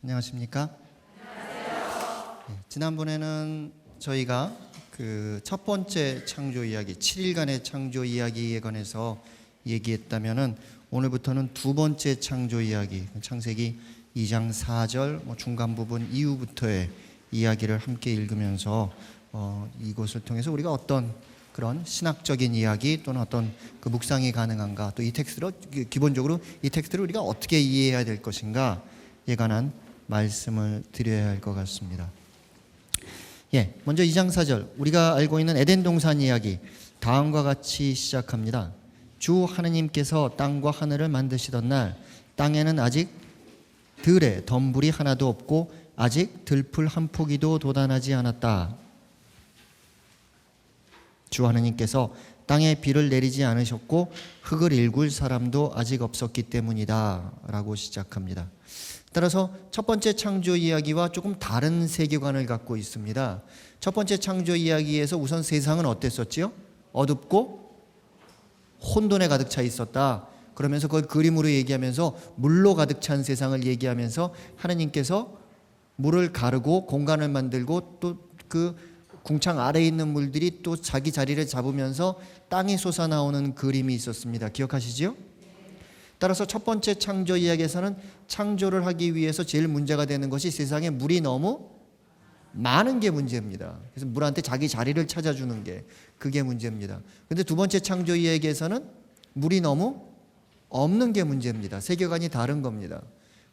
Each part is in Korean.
안녕하십니까? 네, 지난번에는 저희가 그 첫 번째 창조 이야기, 7일간의 창조 이야기에 관해서 얘기했다면은 오늘부터는 두 번째 창조 이야기, 창세기 2장 4절 중간 부분 이후부터의 이야기를 함께 읽으면서 이것을 통해서 우리가 어떤 그런 신학적인 이야기 또는 어떤 그 묵상이 가능한가, 또 이 텍스트로 기본적으로 이 텍스트를 우리가 어떻게 이해해야 될 것인가에 관한 말씀을 드려야 할 것 같습니다. 먼저 2장 4절, 우리가 알고 있는 에덴 동산 이야기 다음과 같이 시작합니다. 주 하느님께서 땅과 하늘을 만드시던 날 땅에는 아직 들에 덤불이 하나도 없고 아직 들풀 한 포기도 돋아나지 않았다. 주 하느님께서 땅에 비를 내리지 않으셨고 흙을 일굴 사람도 아직 없었기 때문이다 라고 시작합니다. 따라서 첫 번째 창조 이야기와 조금 다른 세계관을 갖고 있습니다. 첫 번째 창조 이야기에서 우선 세상은 어땠었지요? 어둡고 혼돈에 가득 차 있었다. 그러면서 그걸 그림으로 얘기하면서 물로 가득 찬 세상을 얘기하면서 하느님께서 물을 가르고 공간을 만들고 또 그 궁창 아래에 있는 물들이 또 자기 자리를 잡으면서 땅이 솟아나오는 그림이 있었습니다. 기억하시지요? 따라서 첫 번째 창조 이야기에서는 창조를 하기 위해서 제일 문제가 되는 것이 세상에 물이 너무 많은 게 문제입니다. 그래서 물한테 자기 자리를 찾아주는 게 그게 문제입니다. 그런데 두 번째 창조 이야기에서는 물이 너무 없는 게 문제입니다. 세계관이 다른 겁니다.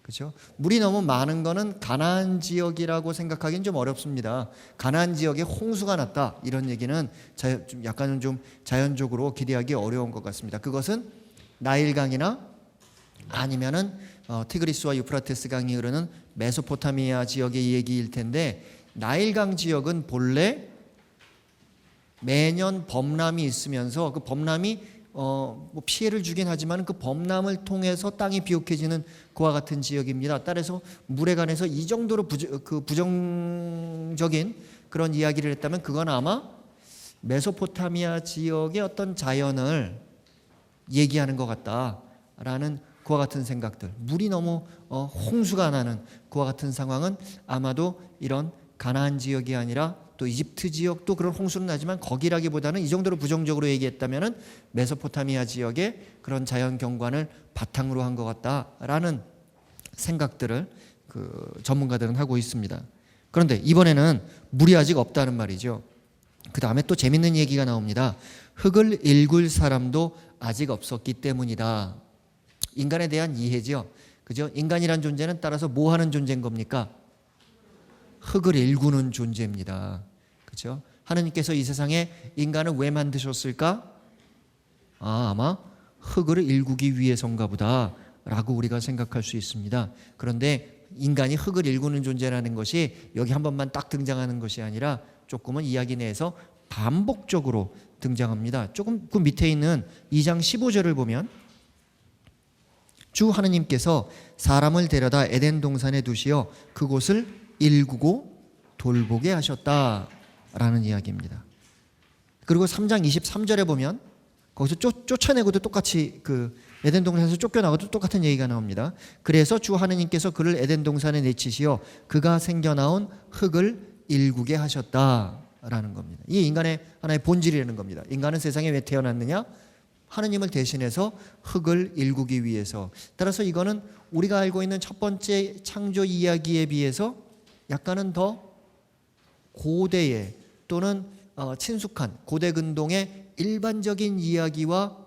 그렇죠? 물이 너무 많은 거는 가나안 지역이라고 생각하기는 좀 어렵습니다. 가나안 지역에 홍수가 났다 이런 얘기는 좀 약간은 좀 자연적으로 기대하기 어려운 것 같습니다. 그것은 나일강이나 아니면은 티그리스와 유프라테스 강이 흐르는 메소포타미아 지역의 얘기일 텐데, 나일강 지역은 본래 매년 범람이 있으면서 그 범람이 뭐 피해를 주긴 하지만 그 범람을 통해서 땅이 비옥해지는 그와 같은 지역입니다. 따라서 물에 관해서 이 정도로 부정적인 그런 이야기를 했다면 그건 아마 메소포타미아 지역의 어떤 자연을 얘기하는 것 같다라는 그와 같은 생각들, 물이 너무 홍수가 나는 그와 같은 상황은 아마도 이런 가나안 지역이 아니라 또 이집트 지역도 그런 홍수는 나지만 거기라기보다는 이 정도로 부정적으로 얘기했다면은 메소포타미아 지역의 그런 자연 경관을 바탕으로 한 것 같다라는 생각들을 그 전문가들은 하고 있습니다. 그런데 이번에는 물이 아직 없다는 말이죠. 그 다음에 또 재밌는 얘기가 나옵니다. 흙을 일굴 사람도 아직 없었기 때문이다. 인간에 대한 이해죠. 그죠? 인간이란 존재는 따라서 뭐 하는 존재인 겁니까? 흙을 일구는 존재입니다. 그렇죠? 하느님께서 이 세상에 인간을 왜 만드셨을까? 아마 흙을 일구기 위해서인가 보다라고 우리가 생각할 수 있습니다. 그런데 인간이 흙을 일구는 존재라는 것이 여기 한 번만 딱 등장하는 것이 아니라 조금은 이야기 내에서 반복적으로 등장합니다. 조금 그 밑에 있는 2장 15절을 보면 주 하느님께서 사람을 데려다 에덴 동산에 두시어 그곳을 일구고 돌보게 하셨다라는 이야기입니다. 그리고 3장 23절에 보면 거기서 쫓아내고도 똑같이 그 에덴 동산에서 쫓겨나고도 똑같은 얘기가 나옵니다. 그래서 주 하느님께서 그를 에덴 동산에 내치시어 그가 생겨나온 흙을 일구게 하셨다라는 겁니다. 이게 인간의 하나의 본질이라는 겁니다. 인간은 세상에 왜 태어났느냐? 하느님을 대신해서 흙을 일구기 위해서. 따라서 이거는 우리가 알고 있는 첫 번째 창조 이야기에 비해서 약간은 더 고대의 또는 친숙한 고대 근동의 일반적인 이야기와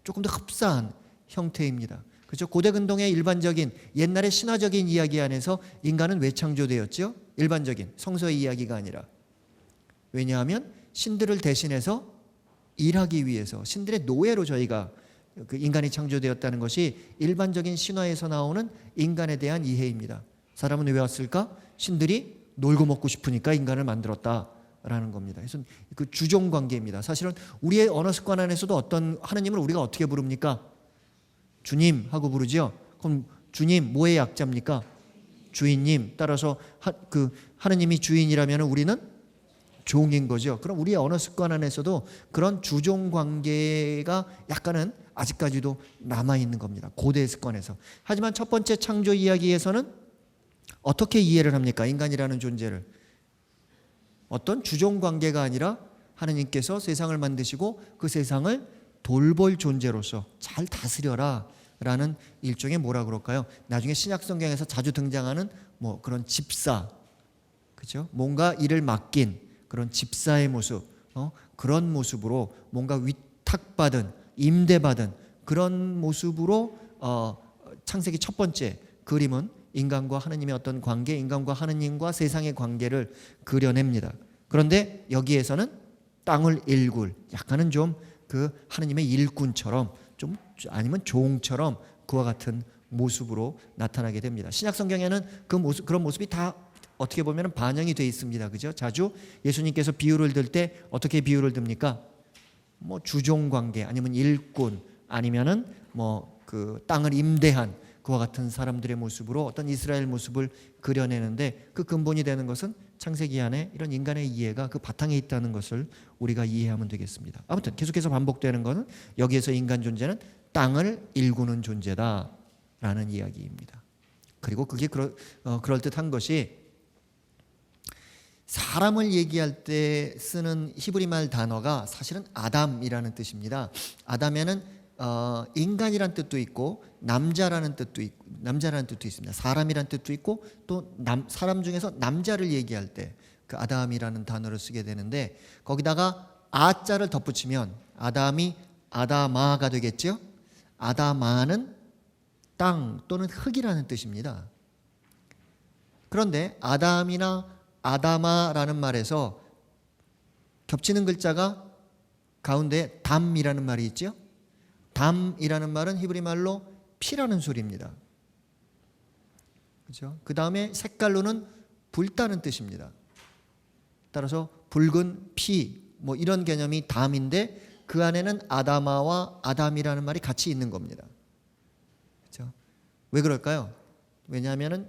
조금 더 흡사한 형태입니다. 그렇죠? 고대 근동의 일반적인 옛날의 신화적인 이야기 안에서 인간은 왜 창조되었죠? 일반적인 성서의 이야기가 아니라. 왜냐하면 신들을 대신해서 일하기 위해서, 신들의 노예로 저희가 그 인간이 창조되었다는 것이 일반적인 신화에서 나오는 인간에 대한 이해입니다. 사람은 왜 왔을까? 신들이 놀고 먹고 싶으니까 인간을 만들었다라는 겁니다. 그래서 그 주종 관계입니다. 사실은 우리의 언어 습관 안에서도 어떤 하느님을 우리가 어떻게 부릅니까? 주님 하고 부르죠. 그럼 주님 뭐의 약자입니까? 주인님. 따라서 그 하느님이 주인이라면 우리는 종인 거죠. 그럼 우리의 언어 습관 안에서도 그런 주종 관계가 약간은 아직까지도 남아있는 겁니다. 고대 습관에서. 하지만 첫 번째 창조 이야기에서는 어떻게 이해를 합니까? 인간이라는 존재를. 어떤 주종 관계가 아니라 하느님께서 세상을 만드시고 그 세상을 돌볼 존재로서 잘 다스려라 라는 일종의 뭐라 그럴까요? 나중에 신약 성경에서 자주 등장하는 뭐 그런 집사, 그죠? 뭔가 일을 맡긴 그런 집사의 모습, 그런 모습으로 뭔가 위탁받은, 임대받은 그런 모습으로 창세기 첫 번째 그림은 인간과 하느님의 어떤 관계, 인간과 하느님과 세상의 관계를 그려냅니다. 그런데 여기에서는 땅을 일굴, 약간은 좀 그 하느님의 일꾼처럼, 좀 아니면 종처럼 그와 같은 모습으로 나타나게 됩니다. 신약 성경에는 그 모습, 그런 모습이 다 어떻게 보면 반영이 되어 있습니다. 그죠? 자주 예수님께서 비유를 들 때 어떻게 비유를 듭니까? 뭐 주종 관계, 아니면 일꾼, 아니면은 뭐 그 땅을 임대한 그와 같은 사람들의 모습으로 어떤 이스라엘 모습을 그려내는데, 그 근본이 되는 것은 창세기 안에 이런 인간의 이해가 그 바탕에 있다는 것을 우리가 이해하면 되겠습니다. 아무튼 계속해서 반복되는 것은 여기에서 인간 존재는 땅을 일구는 존재다라는 이야기입니다. 그리고 그게 그럴듯한 것이 사람을 얘기할 때 쓰는 히브리 말 단어가 사실은 아담이라는 뜻입니다. 아담에는 인간이란 뜻도 있고 남자라는 뜻도 있습니다. 사람이란 뜻도 있고 또 사람 중에서 남자를 얘기할 때 그 아담이라는 단어를 쓰게 되는데, 거기다가 아자를 덧붙이면 아담이 아다마가 되겠죠. 아다마는 땅 또는 흙이라는 뜻입니다. 그런데 아담이나 아다마라는 말에서 겹치는 글자가 가운데 담이라는 말이 있죠. 담이라는 말은 히브리 말로 피라는 소리입니다. 그렇죠? 그 다음에 색깔로는 붉다는 뜻입니다. 따라서 붉은 피, 뭐 이런 개념이 담인데 그 안에는 아다마와 아담이라는 말이 같이 있는 겁니다. 그렇죠? 왜 그럴까요? 왜냐하면은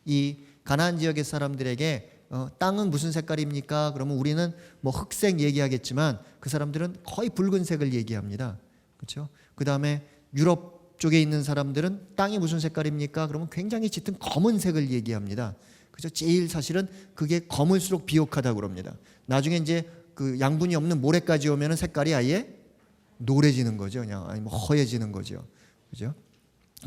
이 가나안 지역의 사람들에게 땅은 무슨 색깔입니까? 그러면 우리는 뭐 흑색 얘기하겠지만 그 사람들은 거의 붉은색을 얘기합니다. 그렇죠? 그 다음에 유럽 쪽에 있는 사람들은 땅이 무슨 색깔입니까? 그러면 굉장히 짙은 검은색을 얘기합니다. 그죠? 제일 사실은 그게 검을수록 비옥하다고 그럽니다. 나중에 이제 그 양분이 없는 모래까지 오면은 색깔이 아예 노래지는 거죠. 그냥 아니면 허해지는 거죠. 그죠?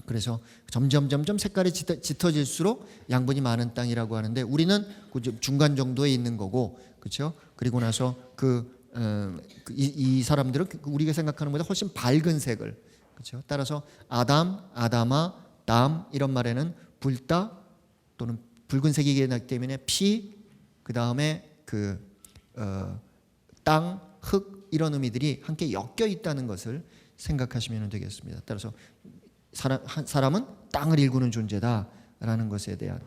그래서 점점 색깔이 짙어질수록 양분이 많은 땅이라고 하는데 우리는 그 중간 정도에 있는 거고, 그렇죠? 그리고 나서 이 사람들은 우리가 생각하는 것보다 훨씬 밝은 색을, 그렇죠? 따라서 아담, 아다마, 담 이런 말에는 붉다 또는 붉은색이기 때문에 피, 그 다음에 땅, 흙 이런 의미들이 함께 엮여 있다는 것을 생각하시면 되겠습니다. 따라서 사람은 땅을 일구는 존재다라는 것에 대한,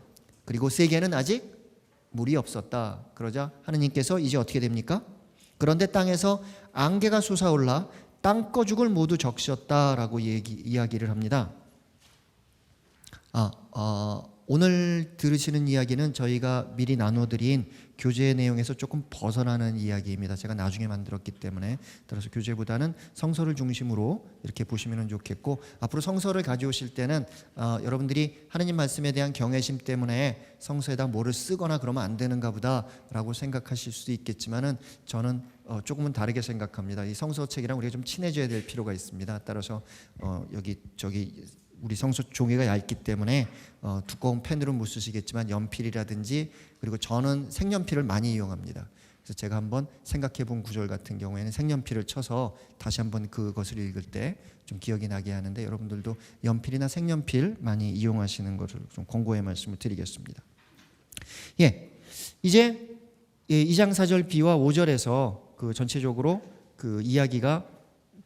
그리고 세계는 아직 물이 없었다. 그러자 하느님께서 이제 어떻게 됩니까? 그런데 땅에서 안개가 솟아올라 땅거죽을 모두 적셨다라고 이야기를 합니다. 오늘 들으시는 이야기는 저희가 미리 나눠드린 교재의 내용에서 조금 벗어나는 이야기입니다. 제가 나중에 만들었기 때문에, 따라서 교재보다는 성서를 중심으로 이렇게 보시면 좋겠고, 앞으로 성서를 가져오실 때는 여러분들이 하느님 말씀에 대한 경외심 때문에 성서에다 뭐를 쓰거나 그러면 안 되는가 보다라고 생각하실 수도 있겠지만은 저는 조금은 다르게 생각합니다. 이 성서책이랑 우리가 좀 친해져야 될 필요가 있습니다. 따라서 우리 성서 종이가 얇기 때문에 두꺼운 펜으로 못 쓰시겠지만 연필이라든지, 그리고 저는 색연필을 많이 이용합니다. 그래서 제가 한번 생각해 본 구절 같은 경우에는 색연필을 쳐서 다시 한번 그것을 읽을 때 좀 기억이 나게 하는데, 여러분들도 연필이나 색연필 많이 이용하시는 것을 좀 권고의 말씀을 드리겠습니다. 이제 2장 4절 B와 5절에서 그 전체적으로 그 이야기가,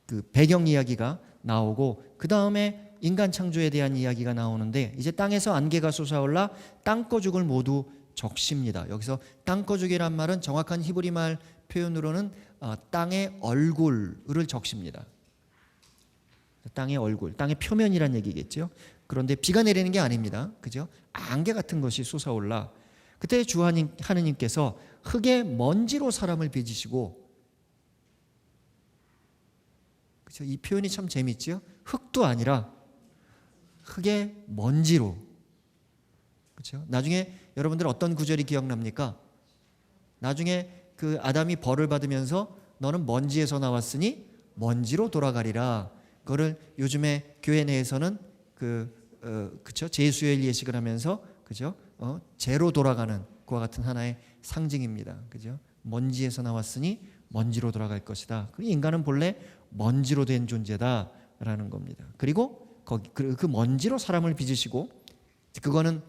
그 배경 이야기가 나오고, 그 다음에 인간 창조에 대한 이야기가 나오는데, 이제 땅에서 안개가 솟아올라 땅거죽을 모두 적십니다. 여기서 땅거죽이란 말은 정확한 히브리 말 표현으로는 땅의 얼굴을 적십니다. 땅의 얼굴, 땅의 표면이란 얘기겠죠. 그런데 비가 내리는 게 아닙니다. 그죠? 안개 같은 것이 솟아올라, 그때 주 하느님께서 흙의 먼지로 사람을 빚으시고, 그렇죠? 이 표현이 참 재밌죠. 흙도 아니라 흙의 먼지로 그렇죠? 나중에 여러분들 어떤 구절이 기억납니까? 나중에 그 아담이 벌을 받으면서 너는 먼지에서 나왔으니 먼지로 돌아가리라. 그거를 요즘에 교회 내에서는 그쵸? 제수요일 예식을 하면서 그죠? 재로 돌아가는 그와 같은 하나의 상징입니다. 그죠? 먼지에서 나왔으니 먼지로 돌아갈 것이다. 그리고 인간은 본래 먼지로 된 존재다라는 겁니다. 그리고 그 먼지로 사람을 빚으시고 그거는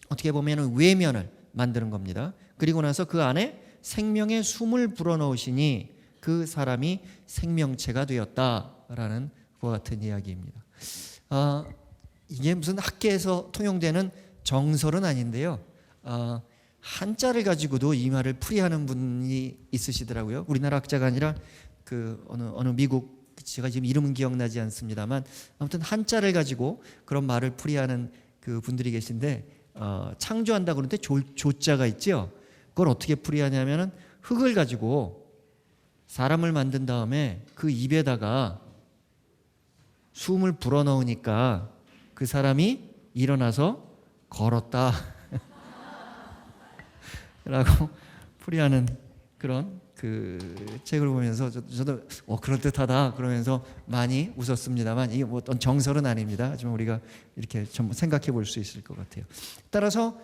어떻게 보면 외면을 만드는 겁니다. 그리고 나서 그 안에 생명의 숨을 불어넣으시니 그 사람이 생명체가 되었다라는 그와 같은 이야기입니다. 이게 무슨 학계에서 통용되는 정설은 아닌데요. 한자를 가지고도 이 말을 풀이하는 분이 있으시더라고요. 우리나라 학자가 아니라 그 어느 미국, 제가 지금 이름은 기억나지 않습니다만 아무튼 한자를 가지고 그런 말을 풀이하는 그 분들이 계신데 창조한다 그러는데 조자가 있죠. 그걸 어떻게 풀이하냐면은 흙을 가지고 사람을 만든 다음에 그 입에다가 숨을 불어넣으니까 그 사람이 일어나서 걸었다 라고 풀이하는 그런 그 책을 보면서 저도 그럴듯하다 그러면서 많이 웃었습니다만 이게 뭐 어떤 정설은 아닙니다. 하지만 우리가 이렇게 좀 생각해 볼 수 있을 것 같아요. 따라서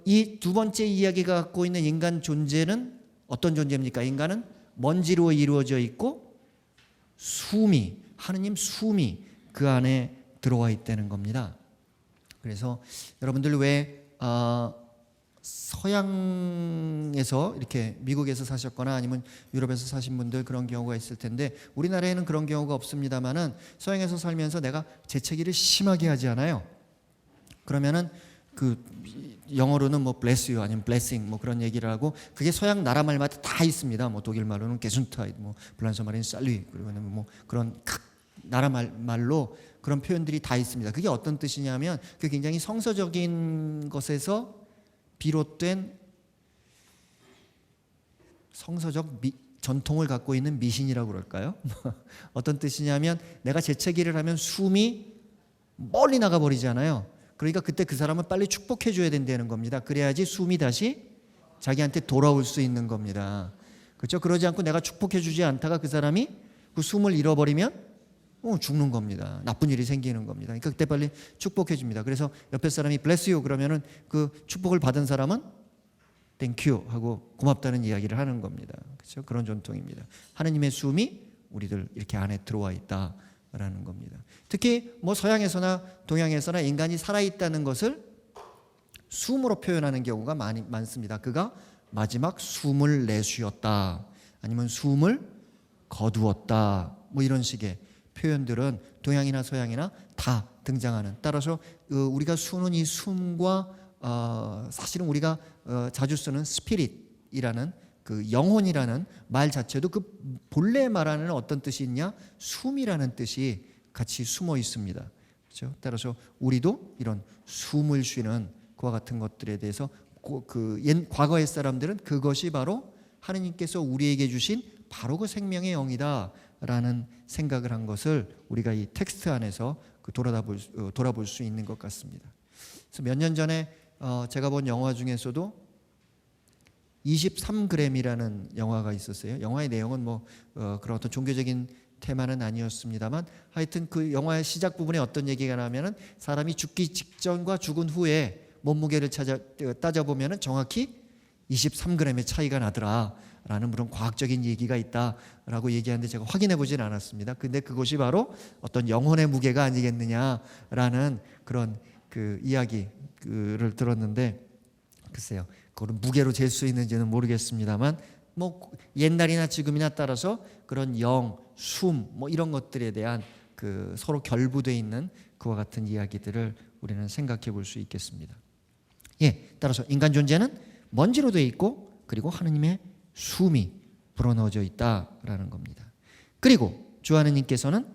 이 두 번째 이야기가 갖고 있는 인간 존재는 어떤 존재입니까? 인간은 먼지로 이루어져 있고 하느님 숨이 그 안에 들어와 있다는 겁니다. 그래서 여러분들 왜 서양에서 이렇게 미국에서 사셨거나 아니면 유럽에서 사신 분들 그런 경우가 있을 텐데 우리나라에는 그런 경우가 없습니다만은 서양에서 살면서 내가 재채기를 심하게 하지 않아요. 그러면은 그 영어로는 뭐 bless you 아니면 blessing 뭐 그런 얘기를 하고 그게 서양 나라 말마다 다 있습니다. 뭐 독일 말로는 게순타이드, 뭐 불란서 말로는 살리 그리고는 뭐 그런 나라 말로 그런 표현들이 다 있습니다. 그게 어떤 뜻이냐면 그 굉장히 성서적인 것에서 비롯된 성서적 전통을 갖고 있는 미신이라고 그럴까요? 어떤 뜻이냐면 내가 재채기를 하면 숨이 멀리 나가 버리잖아요. 그러니까 그때 그 사람은 빨리 축복해 줘야 된다는 겁니다. 그래야지 숨이 다시 자기한테 돌아올 수 있는 겁니다. 그렇죠? 그러지 않고 내가 축복해 주지 않다가 그 사람이 그 숨을 잃어버리면 죽는 겁니다. 나쁜 일이 생기는 겁니다. 그러니까 그때 빨리 축복해 줍니다. 그래서 옆에 사람이 bless you 그러면은 그 축복을 받은 사람은 thank you 하고 고맙다는 이야기를 하는 겁니다. 그렇죠? 그런 전통입니다. 하느님의 숨이 우리들 이렇게 안에 들어와 있다라는 겁니다. 특히 뭐 서양에서나 동양에서나 인간이 살아 있다는 것을 숨으로 표현하는 경우가 많습니다. 그가 마지막 숨을 내쉬었다. 아니면 숨을 거두었다. 뭐 이런 식의 표현들은 동양이나 서양이나 다 등장하는. 따라서 우리가 쓰는 이 숨과 사실은 우리가 자주 쓰는 스피릿이라는 그 영혼이라는 말 자체도 그 본래 말하는 어떤 뜻이 있냐? 숨이라는 뜻이 같이 숨어 있습니다. 그렇죠? 따라서 우리도 이런 숨을 쉬는 그와 같은 것들에 대해서 과거의 사람들은 그것이 바로 하느님께서 우리에게 주신 바로 그 생명의 영이다라는 생각을 한 것을 우리가 이 텍스트 안에서 돌아볼 수 있는 것 같습니다. 그래서 몇 년 전에 제가 본 영화 중에서도 23g이라는 영화가 있었어요. 영화의 내용은 뭐 그런 어떤 종교적인 테마는 아니었습니다만 하여튼 그 영화의 시작 부분에 어떤 얘기가 나면은 사람이 죽기 직전과 죽은 후에 몸무게를 따져보면은 정확히 23g의 차이가 나더라라는 그런 과학적인 얘기가 있다라고 얘기하는데 제가 확인해 보진 않았습니다. 근데 그것이 바로 어떤 영혼의 무게가 아니겠느냐라는 그런 그 이야기를 들었는데 글쎄요. 그걸 무게로 잴 수 있는지는 모르겠습니다만 뭐 옛날이나 지금이나 따라서 그런 영, 숨 뭐 이런 것들에 대한 그 서로 결부되어 있는 그와 같은 이야기들을 우리는 생각해 볼 수 있겠습니다. 따라서 인간 존재는 먼지로 되어 있고 그리고 하느님의 숨이 불어넣어져 있다라는 겁니다. 그리고 주 하느님께서는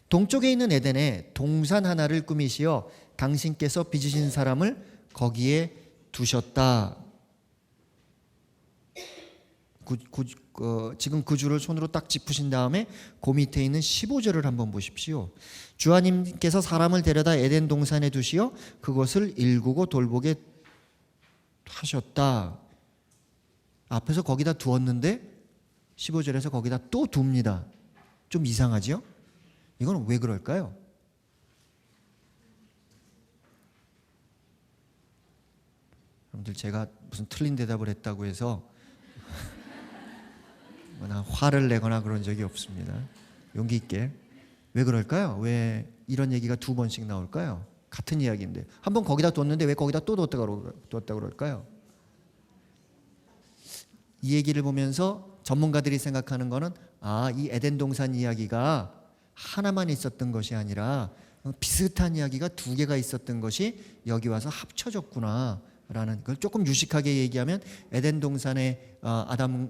동쪽에 있는 에덴에 동산 하나를 꾸미시어 당신께서 빚으신 사람을 거기에 두셨다. 지금 그 줄을 손으로 딱 짚으신 다음에 그 밑에 있는 15절을 한번 보십시오. 주하님께서 사람을 데려다 에덴 동산에 두시어 그것을 일구고 돌보게 하셨다. 앞에서 거기다 두었는데 15절에서 거기다 또 둡니다. 좀 이상하지요? 이건 왜 그럴까요? 여러분들, 제가 무슨 틀린 대답을 했다고 해서 나 화를 내거나 그런 적이 없습니다. 용기 있게. 왜 그럴까요? 왜 이런 얘기가 두 번씩 나올까요? 같은 이야기인데 한 번 거기다 뒀는데 왜 거기다 또 뒀다 그럴까요? 이 얘기를 보면서 전문가들이 생각하는 거는 이 에덴 동산 이야기가 하나만 있었던 것이 아니라 비슷한 이야기가 두 개가 있었던 것이 여기 와서 합쳐졌구나 라는 걸 조금 유식하게 얘기하면 에덴 동산의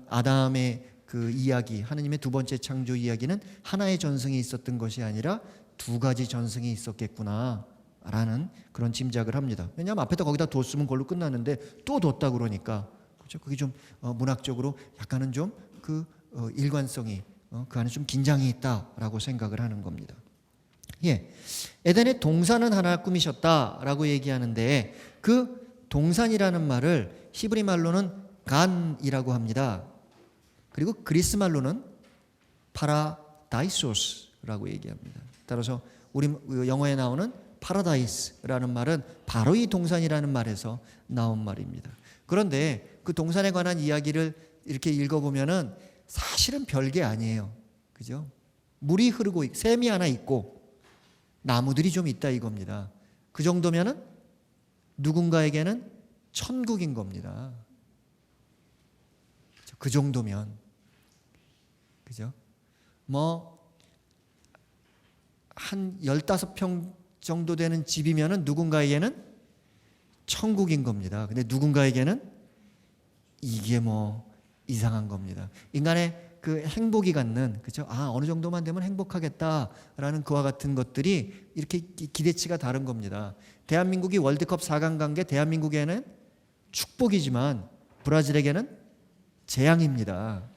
아담의 그 이야기, 하느님의 두 번째 창조 이야기는 하나의 전승이 있었던 것이 아니라 두 가지 전승이 있었겠구나 라는 그런 짐작을 합니다. 왜냐하면 앞에다 거기다 뒀으면 그걸로 끝났는데 또 뒀다 그러니까, 그렇죠? 그게 좀 문학적으로 약간은 좀 그 일관성이 그 안에 좀 긴장이 있다라고 생각을 하는 겁니다. 예, 에덴의 동산은 하나 꾸미셨다라고 얘기하는데 그 동산이라는 말을 히브리 말로는 간이라고 합니다. 그리고 그리스 말로는 파라다이소스라고 얘기합니다. 따라서 우리 영어에 나오는 파라다이스라는 말은 바로 이 동산이라는 말에서 나온 말입니다. 그런데 그 동산에 관한 이야기를 이렇게 읽어보면은 사실은 별게 아니에요. 그죠? 물이 흐르고 샘이 하나 있고 나무들이 좀 있다 이겁니다. 그 정도면은 누군가에게는 천국인 겁니다. 그 정도면, 그죠? 한 15평 정도 되는 집이면은 누군가에게는 천국인 겁니다. 근데 누군가에게는 이게 이상한 겁니다. 인간의 그 행복이 갖는, 그죠? 어느 정도만 되면 행복하겠다라는 그와 같은 것들이 이렇게 기대치가 다른 겁니다. 대한민국이 월드컵 4강 간 게 대한민국에는 축복이지만 브라질에게는 재앙입니다.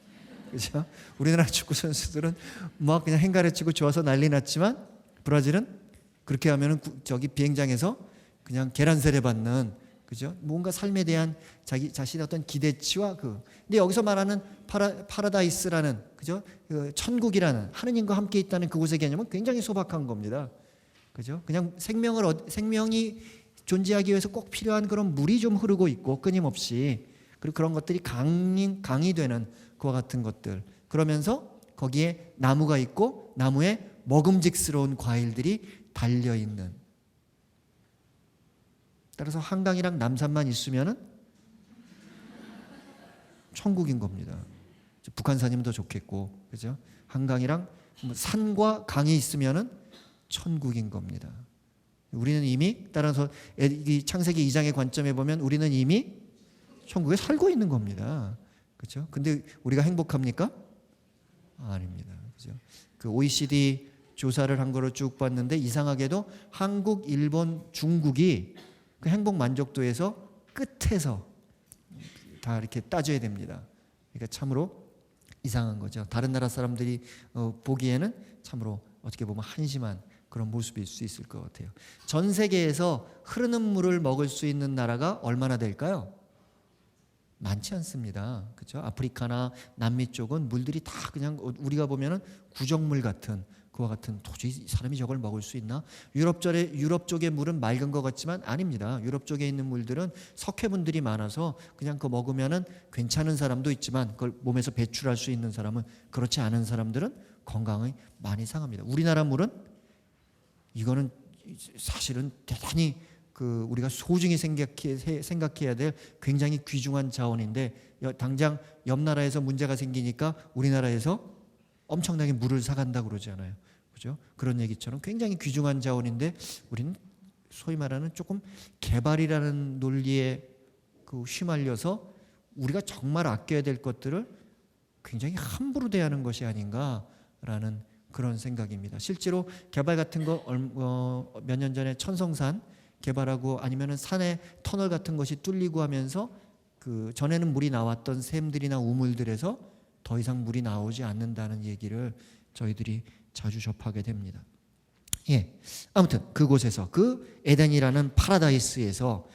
그죠? 우리나라 축구 선수들은 그냥 행가래치고 좋아서 난리 났지만 브라질은 그렇게 하면은 저기 비행장에서 그냥 계란세례 받는, 그죠? 뭔가 삶에 대한 자기 자신의 어떤 기대치와 근데 여기서 말하는 파라다이스라는, 그죠? 그 천국이라는, 하느님과 함께 있다는 그곳의 개념은 굉장히 소박한 겁니다. 그죠? 그냥 생명이 존재하기 위해서 꼭 필요한 그런 물이 좀 흐르고 있고 끊임없이, 그리고 그런 것들이 강이 되는 그와 같은 것들. 그러면서 거기에 나무가 있고 나무에 먹음직스러운 과일들이 달려 있는. 따라서 한강이랑 남산만 있으면은 천국인 겁니다. 북한산이면 더 좋겠고, 그죠? 한강이랑 산과 강이 있으면은 천국인 겁니다. 우리는 이미, 따라서 이 창세기 2장의 관점에 보면 우리는 이미 천국에 살고 있는 겁니다. 그렇죠? 근데 우리가 행복합니까? 아닙니다. 그죠? 그 OECD 조사를 한 거를 쭉 봤는데 이상하게도 한국, 일본, 중국이 그 행복 만족도에서 끝에서 다 이렇게 따져야 됩니다. 그러니까 참으로 이상한 거죠. 다른 나라 사람들이 보기에는 참으로 어떻게 보면 한심한 그런 모습일 수 있을 것 같아요. 전 세계에서 흐르는 물을 먹을 수 있는 나라가 얼마나 될까요? 많지 않습니다. 그렇죠? 아프리카나 남미 쪽은 물들이 다 그냥 우리가 보면은 구정물 같은, 그와 같은, 도저히 사람이 저걸 먹을 수 있나? 유럽 쪽의 물은 맑은 것 같지만 아닙니다. 유럽 쪽에 있는 물들은 석회분들이 많아서 그냥 그거 먹으면은 괜찮은 사람도 있지만 그걸 몸에서 배출할 수 있는 사람은, 그렇지 않은 사람들은 건강이 많이 상합니다. 우리나라 물은 이거는 사실은 대단히 우리가 소중히 생각해야 될 굉장히 귀중한 자원인데, 당장 옆 나라에서 문제가 생기니까 우리나라에서 엄청나게 물을 사간다고 그러잖아요. 그죠? 그런 얘기처럼 굉장히 귀중한 자원인데 우리는 소위 말하는 조금 개발이라는 논리에 휘말려서 우리가 정말 아껴야 될 것들을 굉장히 함부로 대하는 것이 아닌가라는 그런 생각입니다. 실제로 개발 같은 거 몇 년 전에 천성산 개발하고 아니면은 산에 터널 같은 것이 뚫리고 하면서 그 전에는 물이 나왔던 샘들이나 우물들에서 더 이상 물이 나오지 않는다는 얘기를 저희들이 자주 접하게 됩니다. 예, 아무튼 그곳에서 그 에덴이라는 파라다이스에서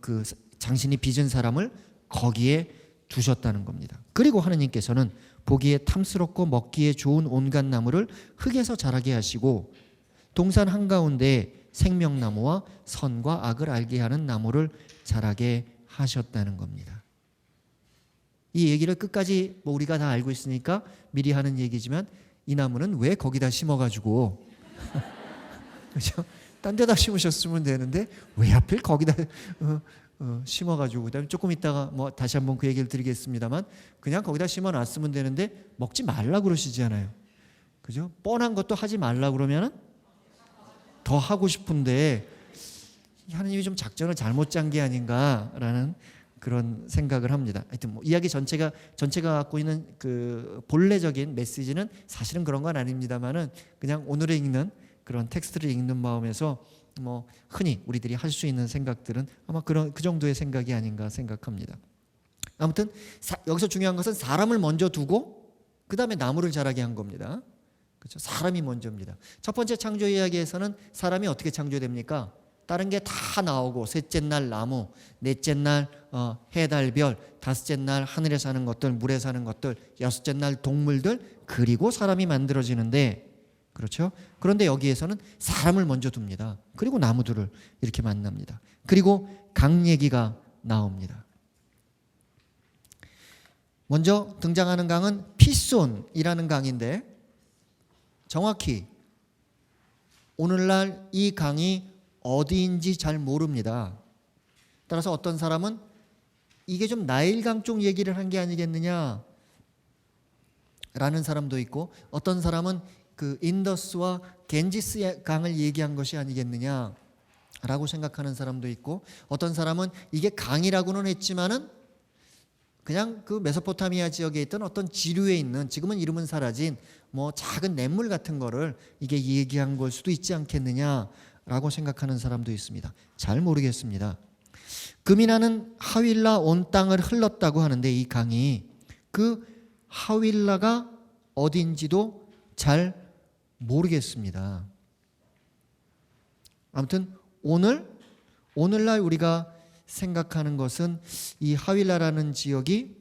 그 당신이 빚은 사람을 거기에 두셨다는 겁니다. 그리고 하느님께서는 보기에 탐스럽고 먹기에 좋은 온갖 나무를 흙에서 자라게 하시고 동산 한가운데 생명나무와 선과 악을 알게 하는 나무를 자라게 하셨다는 겁니다. 이 얘기를 끝까지 뭐 우리가 다 알고 있으니까 미리 하는 얘기지만 이 나무는 왜 거기다 심어가지고 그렇죠? 딴 데다 심으셨으면 되는데 왜 하필 거기다 심어가지고 그다음에 조금 있다가 뭐 다시 한번 그 얘기를 드리겠습니다만 그냥 거기다 심어놨으면 되는데 먹지 말라 그러시잖아요. 그죠? 뻔한 것도 하지 말라 그러면은 더 하고 싶은데 하나님이 좀 작전을 잘못 짠 게 아닌가라는 그런 생각을 합니다. 하여튼 뭐 이야기 전체가 갖고 있는 그 본래적인 메시지는 사실은 그런 건 아닙니다만은 그냥 오늘에 읽는 그런 텍스트를 읽는 마음에서 뭐 흔히 우리들이 할 수 있는 생각들은 아마 그 정도의 생각이 아닌가 생각합니다. 아무튼 여기서 중요한 것은 사람을 먼저 두고 그 다음에 나무를 자라게 한 겁니다. 그렇죠? 사람이 먼저입니다. 첫 번째 창조 이야기에서는 사람이 어떻게 창조됩니까? 다른 게 다 나오고 셋째 날 나무, 넷째 날 해, 달, 별, 다섯째 날 하늘에 사는 것들, 물에 사는 것들, 여섯째 날 동물들, 그리고 사람이 만들어지는데 그렇죠? 그런데 여기에서는 사람을 먼저 둡니다. 그리고 나무들을 이렇게 만납니다. 그리고 강 얘기가 나옵니다. 먼저 등장하는 강은 피손이라는 강인데 정확히 오늘날 이 강이 어디인지 잘 모릅니다. 따라서 어떤 사람은 이게 좀 나일강 쪽 얘기를 한 게 아니겠느냐 라는 사람도 있고 어떤 사람은 그 인더스와 겐지스 강을 얘기한 것이 아니겠느냐 라고 생각하는 사람도 있고 어떤 사람은 이게 강이라고는 했지만은 그냥 그 메소포타미아 지역에 있던 어떤 지류에 있는 지금은 이름은 사라진 뭐 작은 냇물 같은 거를 이게 얘기한 걸 수도 있지 않겠느냐라고 생각하는 사람도 있습니다. 잘 모르겠습니다. 금이나는 하윌라 온 땅을 흘렀다고 하는데 이 강이 그 하윌라가 어딘지도 잘 모르겠습니다. 아무튼 오늘날 우리가 생각하는 것은 이 하윌라라는 지역이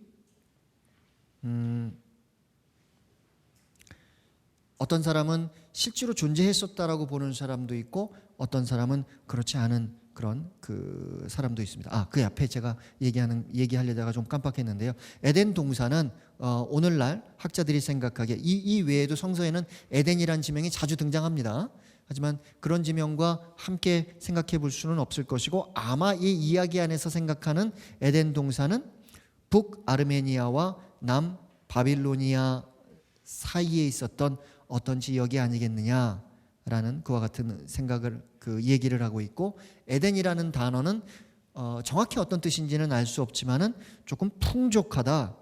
어떤 사람은 실제로 존재했었다라고 보는 사람도 있고 어떤 사람은 그렇지 않은 그런 그 사람도 있습니다. 그 앞에 제가 얘기하려다가 좀 깜빡했는데요. 에덴 동산은 오늘날 학자들이 생각하기에 이 외에도 성서에는 에덴이라는 지명이 자주 등장합니다. 하지만 그런 지명과 함께 생각해 볼 수는 없을 것이고 아마 이 이야기 안에서 생각하는 에덴 동산은 북아르메니아와 남바빌로니아 사이에 있었던 어떤 지역이 아니겠느냐라는 그와 같은 생각을 얘기를 하고 있고 에덴이라는 단어는 정확히 어떤 뜻인지는 알 수 없지만은 조금 풍족하다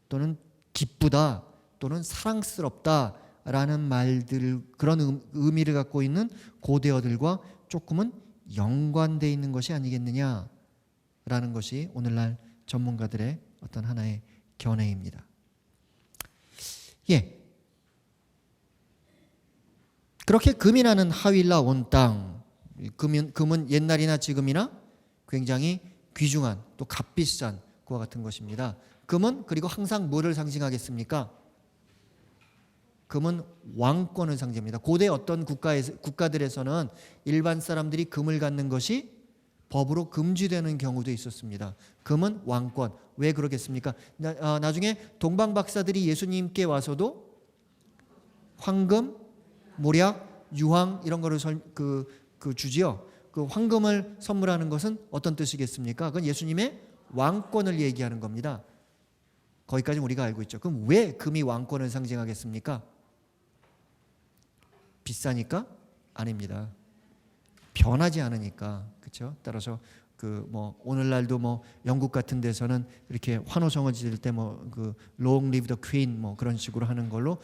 또는 기쁘다 또는 사랑스럽다라는 말들 그런 의미를 갖고 있는 고대어들과 조금은 연관되어 있는 것이 아니겠느냐라는 것이 오늘날 전문가들의 어떤 하나의 견해입니다. 예. 그렇게 금이 나는 하윌라 온 땅, 금은 옛날이나 지금이나 굉장히 귀중한 또 값비싼 그와 같은 것입니다. 금은 그리고 항상 뭐를 상징하겠습니까? 금은 왕권을 상징합니다. 고대 어떤 국가들에서는 일반 사람들이 금을 갖는 것이 법으로 금지되는 경우도 있었습니다. 금은 왕권. 왜 그러겠습니까? 나중에 동방 박사들이 예수님께 와서도 황금, 모략, 유황 이런 거를 주지요. 그 황금을 선물하는 것은 어떤 뜻이겠습니까? 그건 예수님의 왕권을 얘기하는 겁니다. 거기까지 우리가 알고 있죠. 그럼 왜 금이 왕권을 상징하겠습니까? 비싸니까? 아닙니다. 변하지 않으니까. 그렇죠? 따라서 오늘날도 영국 같은 데서는 이렇게 환호성을 지을 때 long live the queen 그런 식으로 하는 걸로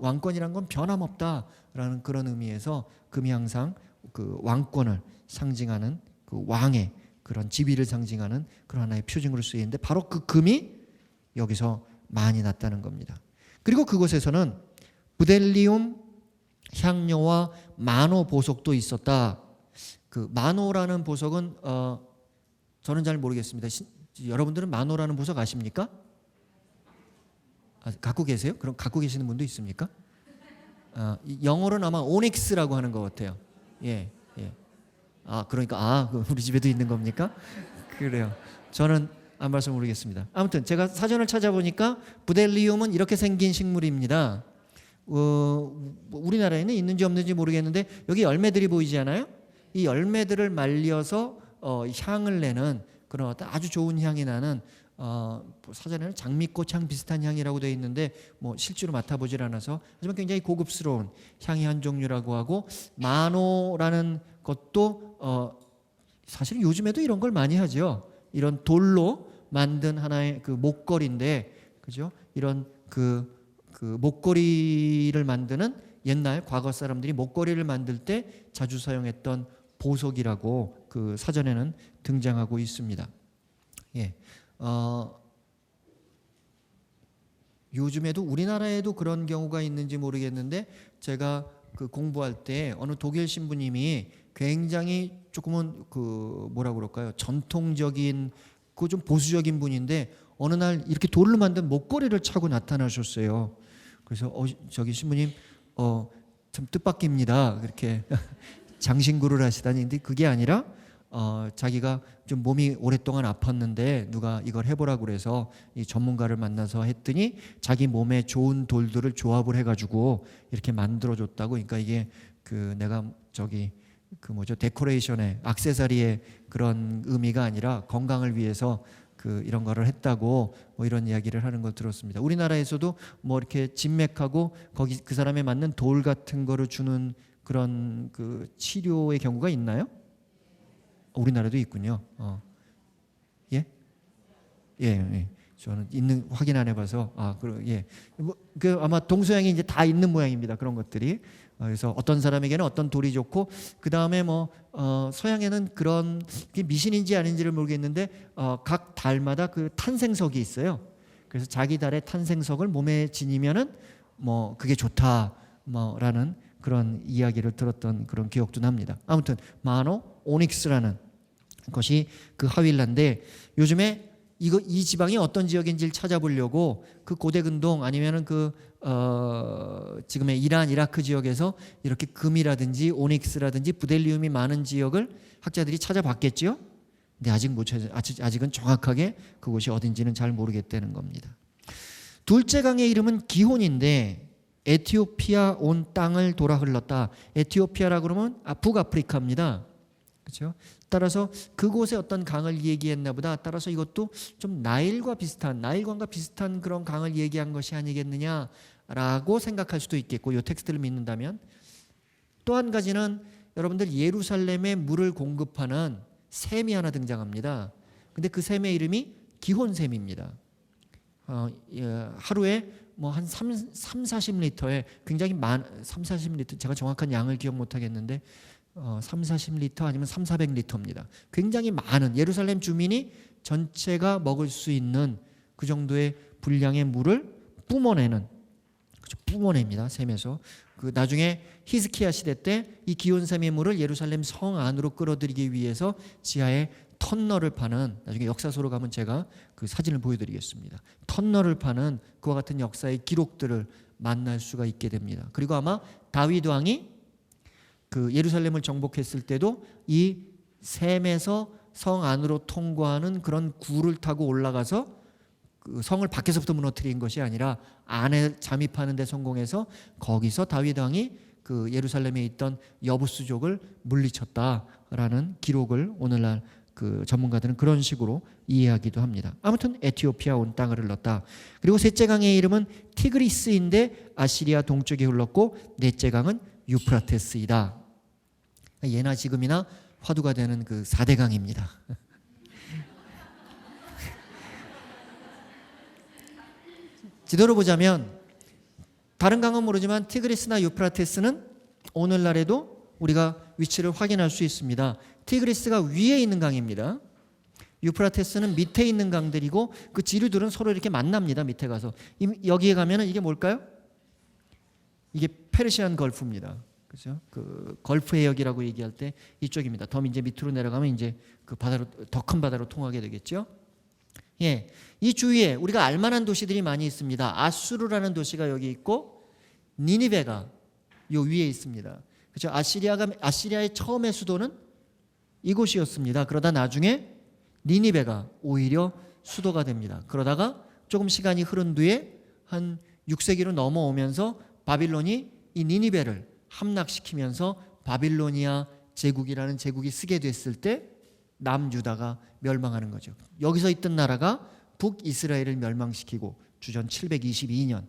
왕권이란 건 변함없다라는 그런 의미에서 금이 항상 그 왕권을 상징하는 그 왕의 그런 지위를 상징하는 그런 하나의 표징으로 쓰이는데 바로 그 금이 여기서 많이 났다는 겁니다. 그리고 그곳에서는 브델리움 향료와 마노 보석도 있었다. 그 마노라는 보석은 저는 잘 모르겠습니다. 여러분들은 마노라는 보석 아십니까? 갖고 계세요? 그럼 갖고 계시는 분도 있습니까? 영어로는 아마 오닉스라고 하는 것 같아요. 예. 그러니까 우리 집에도 있는 겁니까? 그래요. 저는 안 봐서 모르겠습니다. 아무튼 제가 사전을 찾아보니까 브델리움은 이렇게 생긴 식물입니다. 우리나라에는 있는지 없는지 모르겠는데 여기 열매들이 보이지 않아요? 이 열매들을 말려서 향을 내는 그런 어떤 아주 좋은 향이 나는 사전에는 장미꽃 향 비슷한 향이라고 되어 있는데 뭐 실제로 맡아보질 않아서 하지만 굉장히 고급스러운 향의 한 종류라고 하고 마노라는 것도 사실 요즘에도 이런 걸 많이 하죠. 이런 돌로 만든 하나의 그 목걸이인데 그죠? 이런 그 목걸이를 만드는 옛날 과거 사람들이 목걸이를 만들 때 자주 사용했던 보석이라고 그 사전에는 등장하고 있습니다. 예. 요즘에도 우리나라에도 그런 경우가 있는지 모르겠는데 제가 그 공부할 때 어느 독일 신부님이 굉장히 조금은 그 뭐라 그럴까요? 전통적인 그 좀 보수적인 분인데 어느 날 이렇게 돌로 만든 목걸이를 차고 나타나셨어요. 그래서 저기 신부님 참 뜻밖입니다. 그렇게 장신구를 하시다니. 근데 그게 아니라 자기가 좀 몸이 오랫동안 아팠는데 누가 이걸 해보라고 그래서 이 전문가를 만나서 했더니 자기 몸에 좋은 돌들을 조합을 해가지고 이렇게 만들어줬다고. 그러니까 이게 그 내가 저기 그 뭐죠 데코레이션의 액세서리의 그런 의미가 아니라 건강을 위해서 그 이런 거를 했다고 뭐 이런 이야기를 하는 걸 들었습니다. 우리나라에서도 뭐 이렇게 진맥하고 거기 그 사람에 맞는 돌 같은 거를 주는 그런 그 치료의 경우가 있나요? 우리나라도 있군요. 예? 예. 저는 있는 확인 안 해봐서 예. 그 아마 동서양이 이제 다 있는 모양입니다. 그런 것들이. 그래서 어떤 사람에게는 어떤 돌이 좋고 그 다음에 뭐 서양에는 그런 게 미신인지 아닌지를 모르겠는데 각 달마다 그 탄생석이 있어요. 그래서 자기 달의 탄생석을 몸에 지니면은 뭐 그게 좋다 뭐라는 그런 이야기를 들었던 그런 기억도 납니다. 아무튼 마노 오닉스라는 것이 그 하윌라인데 요즘에 이 지방이 어떤 지역인지를 찾아보려고 그 고대 근동 아니면은 지금의 이란 이라크 지역에서 이렇게 금이라든지 오닉스라든지 부델리움이 많은 지역을 학자들이 찾아봤겠지요. 근데 아직은 정확하게 그곳이 어딘지는 잘 모르겠다는 겁니다. 둘째 강의 이름은 기혼인데 에티오피아 온 땅을 돌아 흘렀다. 에티오피아라 그러면 북아프리카입니다. 그렇죠? 따라서 그곳의 어떤 강을 얘기했나 보다. 따라서 이것도 좀 나일강과 비슷한 그런 강을 얘기한 것이 아니겠느냐라고 생각할 수도 있겠고 이 텍스트를 믿는다면 또 한 가지는 여러분들 예루살렘에 물을 공급하는 샘이 하나 등장합니다. 근데 그 샘의 이름이 기혼샘입니다. 하루에 뭐 한 40리터에 굉장히 40리터 제가 정확한 양을 기억 못 하겠는데 40리터 아니면 400리터입니다. 굉장히 많은 예루살렘 주민이 전체가 먹을 수 있는 그 정도의 분량의 물을 뿜어냅니다. 샘에서. 그 나중에 히스키야 시대 때 이 기온샘의 물을 예루살렘 성 안으로 끌어들이기 위해서 지하에 터널을 파는 나중에 역사서로 가면 제가 그 사진을 보여드리겠습니다. 터널을 파는 그와 같은 역사의 기록들을 만날 수가 있게 됩니다. 그리고 아마 다윗 왕이 그 예루살렘을 정복했을 때도 이 샘에서 성 안으로 통과하는 그런 굴을 타고 올라가서 그 성을 밖에서부터 무너뜨린 것이 아니라 안에 잠입하는 데 성공해서 거기서 다윗 왕이 그 예루살렘에 있던 여부스족을 물리쳤다라는 기록을 오늘날 그 전문가들은 그런 식으로 이해하기도 합니다. 아무튼 에티오피아 온 땅을 흘렀다. 그리고 셋째 강의 이름은 티그리스인데 아시리아 동쪽에 흘렀고 넷째 강은 유프라테스이다. 예나 지금이나 화두가 되는 그 4대 강입니다. 지도로 보자면 다른 강은 모르지만 티그리스나 유프라테스는 오늘날에도 우리가 위치를 확인할 수 있습니다. 티그리스가 위에 있는 강입니다. 유프라테스는 밑에 있는 강들이고 그 지류들은 서로 이렇게 만납니다. 밑에 가서 여기에 가면은 이게 뭘까요? 이게 페르시안 걸프입니다. 그죠? 그 걸프 해역이라고 얘기할 때 이쪽입니다. 더 이제 밑으로 내려가면 이제 그 바다로 더 큰 바다로 통하게 되겠죠. 예, 이 주위에 우리가 알만한 도시들이 많이 있습니다. 아수르라는 도시가 여기 있고 니니베가 요 위에 있습니다. 그렇죠? 아시리아의 처음의 수도는 이곳이었습니다. 그러다 나중에 니니베가 오히려 수도가 됩니다. 그러다가 조금 시간이 흐른 뒤에 한 6세기로 넘어오면서 바빌론이 이 니니베를 함락시키면서 바빌로니아 제국이라는 제국이 쓰게 됐을 때 남유다가 멸망하는 거죠. 여기서 있던 나라가 북이스라엘을 멸망시키고 주전 722년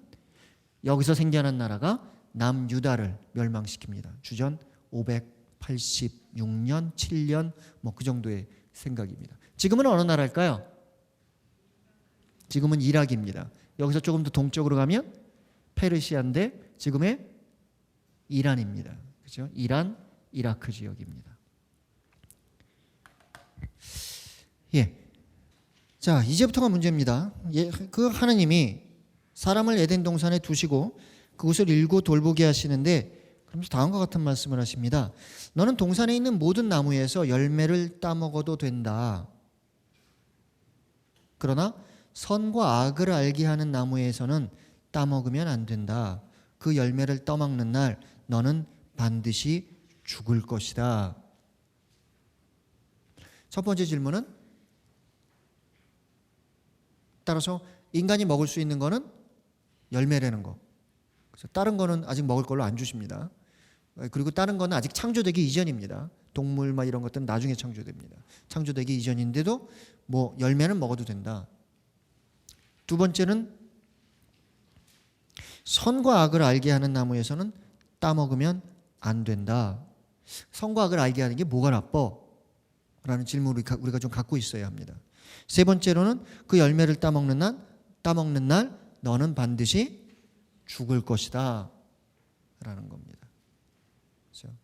여기서 생겨난 나라가 남유다를 멸망시킵니다. 주전 586년, 7년 뭐 그 정도의 생각입니다. 지금은 어느 나라일까요? 지금은 이락입니다. 여기서 조금 더 동쪽으로 가면 페르시아인데 지금의 이란입니다. 그렇죠? 이란, 이라크 지역입니다. 예. 자, 이제부터가 문제입니다. 예, 그 하나님이 사람을 에덴 동산에 두시고 그곳을 일구 돌보게 하시는데 그러면서 다음과 같은 말씀을 하십니다. 너는 동산에 있는 모든 나무에서 열매를 따먹어도 된다. 그러나 선과 악을 알게 하는 나무에서는 따먹으면 안 된다. 그 열매를 떠먹는 날 너는 반드시 죽을 것이다. 첫 번째 질문은 따라서 인간이 먹을 수 있는 거는 열매라는 거. 그래서 다른 거는 아직 먹을 걸로 안 주십니다. 그리고 다른 거는 아직 창조되기 이전입니다. 동물 막 이런 것들은 나중에 창조됩니다. 창조되기 이전인데도 뭐 열매는 먹어도 된다. 두 번째는 선과 악을 알게 하는 나무에서는 따먹으면 안 된다. 선과 악을 알게 하는 게 뭐가 나빠? 라는 질문을 우리가 좀 갖고 있어야 합니다. 세 번째로는 그 열매를 따먹는 날 너는 반드시 죽을 것이다. 라는 겁니다. 그렇죠?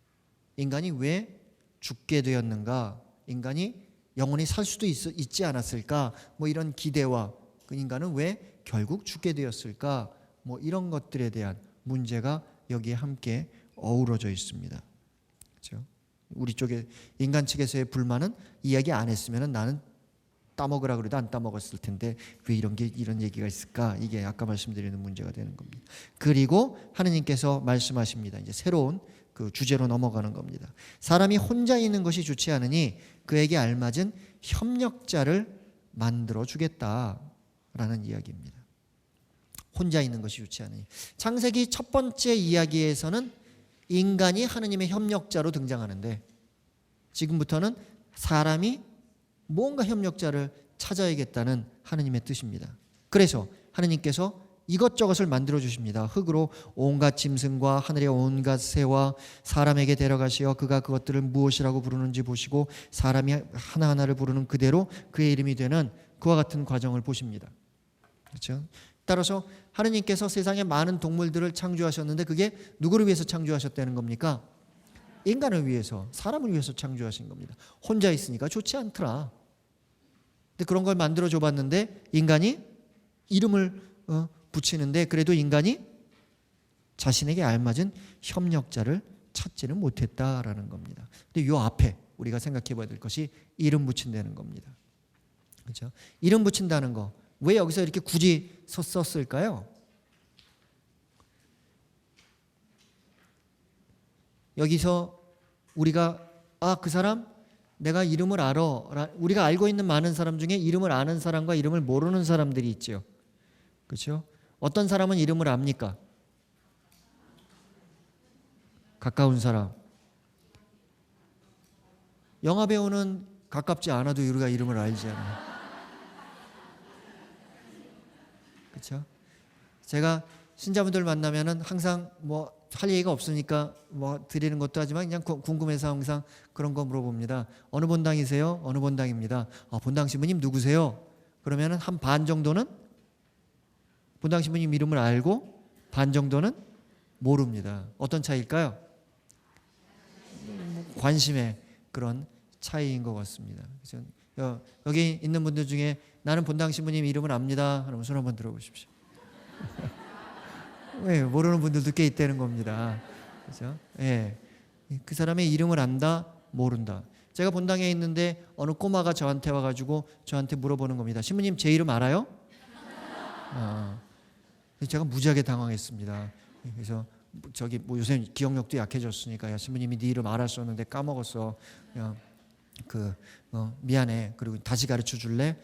인간이 왜 죽게 되었는가? 인간이 영원히 살 수도 있지 않았을까? 뭐 이런 기대와 그 인간은 왜 결국 죽게 되었을까? 뭐 이런 것들에 대한 문제가 여기에 함께 어우러져 있습니다. 그렇죠? 우리 쪽에 인간 측에서의 불만은 이야기 안 했으면 나는 따먹으라 그래도 안 따먹었을 텐데 왜 이런 얘기가 있을까? 이게 아까 말씀드리는 문제가 되는 겁니다. 그리고 하느님께서 말씀하십니다. 이제 새로운 그 주제로 넘어가는 겁니다. 사람이 혼자 있는 것이 좋지 않으니 그에게 알맞은 협력자를 만들어 주겠다라는 이야기입니다. 혼자 있는 것이 좋지 않으니. 창세기 첫 번째 이야기에서는 인간이 하느님의 협력자로 등장하는데 지금부터는 사람이 뭔가 협력자를 찾아야겠다는 하느님의 뜻입니다. 그래서 하느님께서 이것저것을 만들어 주십니다. 흙으로 온갖 짐승과 하늘의 온갖 새와 사람에게 데려가시어 그가 그것들을 무엇이라고 부르는지 보시고 사람이 하나하나를 부르는 그대로 그의 이름이 되는 그와 같은 과정을 보십니다. 그렇죠? 따라서 하느님께서 세상에 많은 동물들을 창조하셨는데 그게 누구를 위해서 창조하셨다는 겁니까? 인간을 위해서, 사람을 위해서 창조하신 겁니다. 혼자 있으니까 좋지 않더라. 근데 그런 걸 만들어 줘봤는데 인간이 이름을 붙이는데 그래도 인간이 자신에게 알맞은 협력자를 찾지는 못했다라는 겁니다. 근데 이 앞에 우리가 생각해 봐야 될 것이 이름 붙인다는 겁니다. 그렇죠? 이름 붙인다는 거. 왜 여기서 이렇게 굳이 썼을까요? 여기서 우리가 그 사람 내가 이름을 알아. 우리가 알고 있는 많은 사람 중에 이름을 아는 사람과 이름을 모르는 사람들이 있죠. 그렇죠? 어떤 사람은 이름을 압니까? 가까운 사람. 영화 배우는 가깝지 않아도 우리가 이름을 알잖아요. 그렇죠? 제가 신자분들 만나면은 항상 뭐 할 얘기가 없으니까 뭐 드리는 것도 하지만 그냥 궁금해서 항상 그런 거 물어봅니다. 어느 본당이세요? 어느 본당입니다. 본당 신부님 누구세요? 그러면은 한 반 정도는 본당 신부님 이름을 알고 반 정도는 모릅니다. 어떤 차이일까요? 관심의 그런 차이인 것 같습니다. 그래서 여기 있는 분들 중에 나는 본당 신부님 이름을 압니다 하면 손 한번 들어보십시오. 왜 모르는 분들도 꽤 있다는 겁니다. 그렇죠? 예. 그 사람의 이름을 안다, 모른다. 제가 본당에 있는데 어느 꼬마가 저한테 와가지고 저한테 물어보는 겁니다. 신부님 제 이름 알아요? 제가 무지하게 당황했습니다. 그래서 저기 뭐 요새 기억력도 약해졌으니까 야 신부님이 네 이름 알았었는데 까먹었어. 야, 미안해. 그리고 다시 가르쳐 줄래?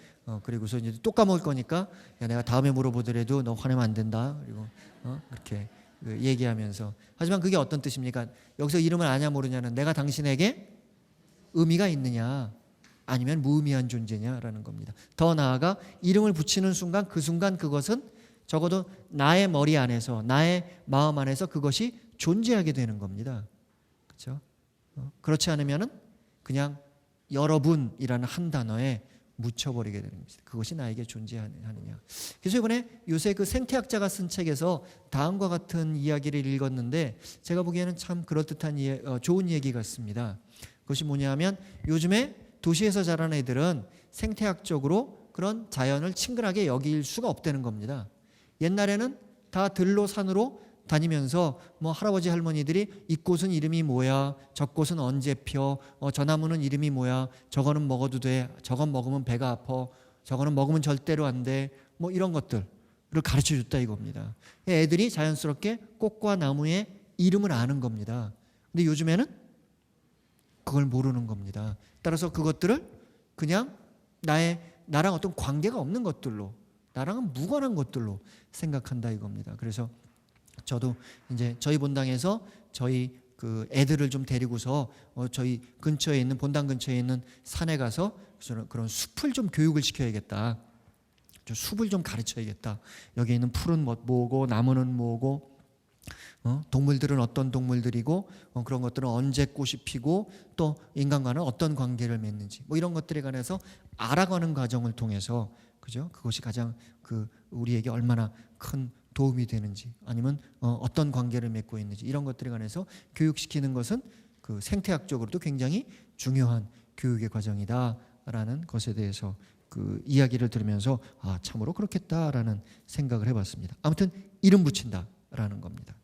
그리고서 이제 또 까먹을 거니까 야 내가 다음에 물어보더라도 너 화내면 안 된다. 그리고 그렇게 얘기하면서 하지만 그게 어떤 뜻입니까? 여기서 이름을 아냐 모르냐는 내가 당신에게 의미가 있느냐 아니면 무의미한 존재냐라는 겁니다. 더 나아가 이름을 붙이는 순간 그 순간 그것은 적어도 나의 머리 안에서 나의 마음 안에서 그것이 존재하게 되는 겁니다. 그렇죠? 그렇지 않으면은 그냥 여러분이라는 한 단어에 묻혀버리게 되는 것입니다. 그것이 나에게 존재하느냐. 그래서 이번에 요새 그 생태학자가 쓴 책에서 다음과 같은 이야기를 읽었는데 제가 보기에는 참 그럴듯한 좋은 얘기 같습니다. 그것이 뭐냐면 요즘에 도시에서 자란 애들은 생태학적으로 그런 자연을 친근하게 여길 수가 없다는 겁니다. 옛날에는 다 들로 산으로 다니면서 뭐 할아버지 할머니들이 이 꽃은 이름이 뭐야, 저 꽃은 언제 펴, 저 나무는 이름이 뭐야, 저거는 먹어도 돼, 저건 먹으면 배가 아파, 저거는 먹으면 절대로 안 돼, 뭐 이런 것들을 가르쳐 줬다 이겁니다. 애들이 자연스럽게 꽃과 나무의 이름을 아는 겁니다. 근데 요즘에는 그걸 모르는 겁니다. 따라서 그것들을 그냥 나랑 어떤 관계가 없는 것들로, 나랑은 무관한 것들로 생각한다 이겁니다. 그래서 저도 이제 저희 본당에서 저희 그 애들을 좀 데리고서 저희 근처에 있는 본당 근처에 있는 산에 가서 그런 숲을 좀 교육을 시켜야겠다. 좀 숲을 좀 가르쳐야겠다. 여기 있는 풀은 뭐고 나무는 뭐고 동물들은 어떤 동물들이고 그런 것들은 언제 꽃이 피고 또 인간과는 어떤 관계를 맺는지 뭐 이런 것들에 관해서 알아가는 과정을 통해서 그죠? 그것이 가장 우리에게 얼마나 큰 도움이 되는지 아니면 어떤 관계를 맺고 있는지 이런 것들에 관해서 교육시키는 것은 그 생태학적으로도 굉장히 중요한 교육의 과정이다라는 것에 대해서 그 이야기를 들으면서 참으로 그렇겠다라는 생각을 해봤습니다. 아무튼 이름 붙인다라는 겁니다.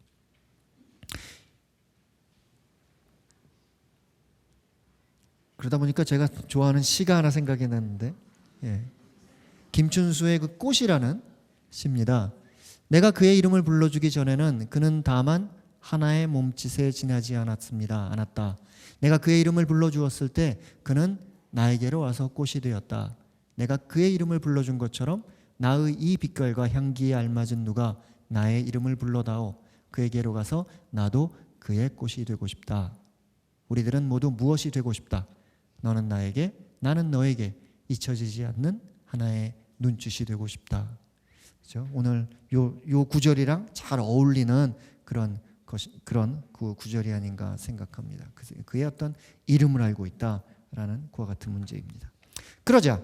그러다 보니까 제가 좋아하는 시가 하나 생각이 났는데 김춘수의 그 꽃이라는 시입니다. 내가 그의 이름을 불러주기 전에는 그는 다만 하나의 몸짓에 지나지 않았다. 내가 그의 이름을 불러주었을 때 그는 나에게로 와서 꽃이 되었다. 내가 그의 이름을 불러준 것처럼 나의 이 빛깔과 향기에 알맞은 누가 나의 이름을 불러다오. 그에게로 가서 나도 그의 꽃이 되고 싶다. 우리들은 모두 무엇이 되고 싶다. 너는 나에게, 나는 너에게 잊혀지지 않는 하나의 눈짓이 되고 싶다. 그렇죠? 오늘 요 구절이랑 잘 어울리는 그런 그 구절이 아닌가 생각합니다. 그의 어떤 이름을 알고 있다라는 그와 같은 문제입니다. 그러자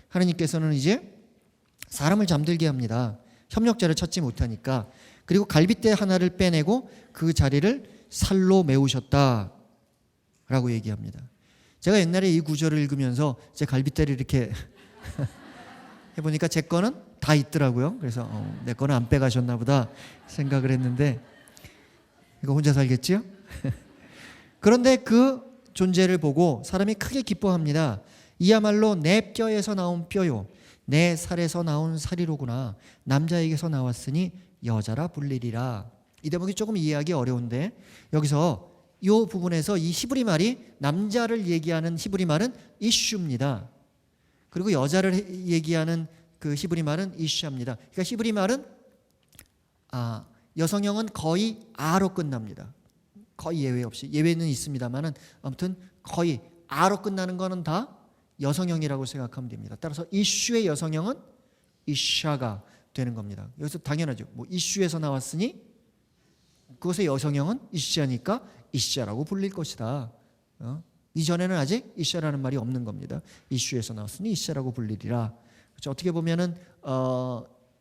하나님께서는 이제 사람을 잠들게 합니다. 협력자를 찾지 못하니까. 그리고 갈빗대 하나를 빼내고 그 자리를 살로 메우셨다라고 얘기합니다. 제가 옛날에 이 구절을 읽으면서 제 갈빗대를 이렇게 해보니까 제 거는 다 있더라고요. 그래서 내 거는 안 빼가셨나 보다 생각을 했는데 이거 혼자 살겠지요? 그런데 그 존재를 보고 사람이 크게 기뻐합니다. 이야말로 내 뼈에서 나온 뼈요 내 살에서 나온 살이로구나. 남자에게서 나왔으니 여자라 불리리라. 이 대목이 조금 이해하기 어려운데 여기서 이 부분에서 이 히브리 말이 남자를 얘기하는 히브리 말은 이슈입니다. 그리고 여자를 얘기하는 그 히브리 말은 이슈입니다. 그러니까 히브리 말은 여성형은 거의 아로 끝납니다. 거의 예외 없이. 예외는 있습니다만은 아무튼 거의 아로 끝나는 거는 다 여성형이라고 생각하면 됩니다. 따라서 이슈의 여성형은 이샤가 되는 겁니다. 여기서 당연하죠. 뭐 이슈에서 나왔으니 그것의 여성형은 이샤니까 이샤라고 불릴 것이다. 이전에는 아직 이샤라는 말이 없는 겁니다. 이슈에서 나왔으니 이샤라고 불리리라. 그렇죠? 어떻게 보면은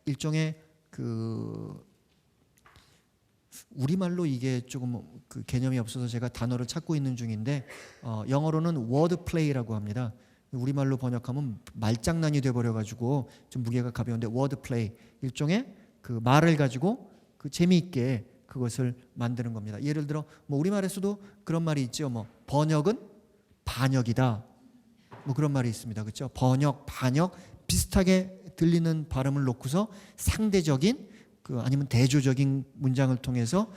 일종의 그 우리말로 이게 조금 그 개념이 없어서 제가 단어를 찾고 있는 중인데 영어로는 word play라고 합니다. 우리말로 번역하면 말장난이 돼버려가지고 좀 무게가 가벼운데 워드 플레이, 일종의 그 말을 가지고 그 재미있게 그것을 만드는 겁니다. 예를 들어 뭐 우리말에서도 그런 말이 있죠. 뭐 번역은 반역이다. 뭐 그런 말이 있습니다. 그렇죠? 번역, 반역 비슷하게 들리는 발음을 놓고서 상대적인 그 아니면 대조적인 문장을 통해서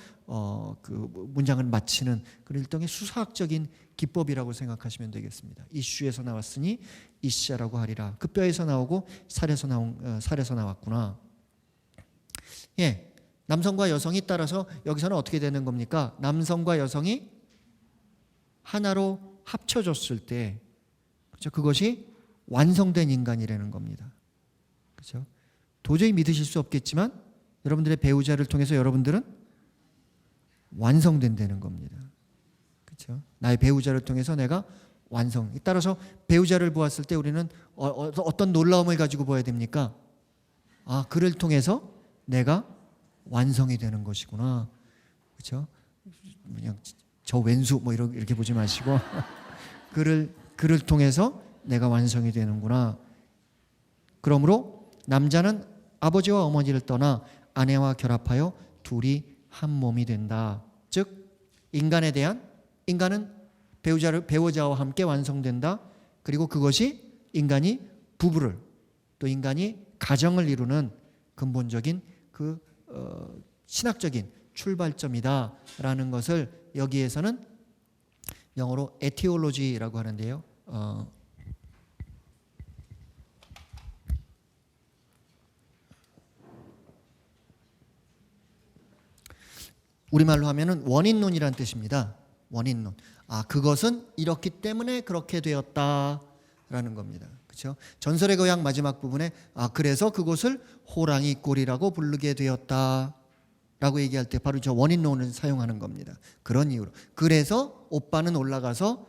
그 문장을 마치는 그런 일종의 수사학적인 기법이라고 생각하시면 되겠습니다. 이슈에서 나왔으니 이샤라고 하리라. 그 뼈에서 나오고 살에서 나왔구나. 예. 남성과 여성이 따라서 여기서는 어떻게 되는 겁니까? 남성과 여성이 하나로 합쳐졌을 때, 그렇죠? 그것이 완성된 인간이라는 겁니다. 그렇죠? 도저히 믿으실 수 없겠지만 여러분들의 배우자를 통해서 여러분들은 완성된다는 겁니다. 그렇죠? 나의 배우자를 통해서 내가 완성. 따라서 배우자를 보았을 때 우리는 어떤 놀라움을 가지고 보아야 됩니까? 아, 그를 통해서 내가 완성이 되는 것이구나. 그렇죠? 그냥 저 왼수 뭐 이렇게 보지 마시고 그를 통해서 내가 완성이 되는구나. 그러므로 남자는 아버지와 어머니를 떠나 아내와 결합하여 둘이 한 몸이 된다. 즉 인간은 배우자와 함께 완성된다. 그리고 그것이 인간이 부부를 또 인간이 가정을 이루는 근본적인 그 신학적인 출발점이다라는 것을 여기에서는 영어로 에티올로지라고 하는데요. 우리말로 하면은 원인론이라는 뜻입니다. 원인론. 아, 그것은 이렇기 때문에 그렇게 되었다라는 겁니다. 그렇죠? 전설의 고향 마지막 부분에 그래서 그것을 호랑이 꼴이라고 부르게 되었다라고 얘기할 때 바로 저 원인론을 사용하는 겁니다. 그런 이유로. 그래서 오빠는 올라가서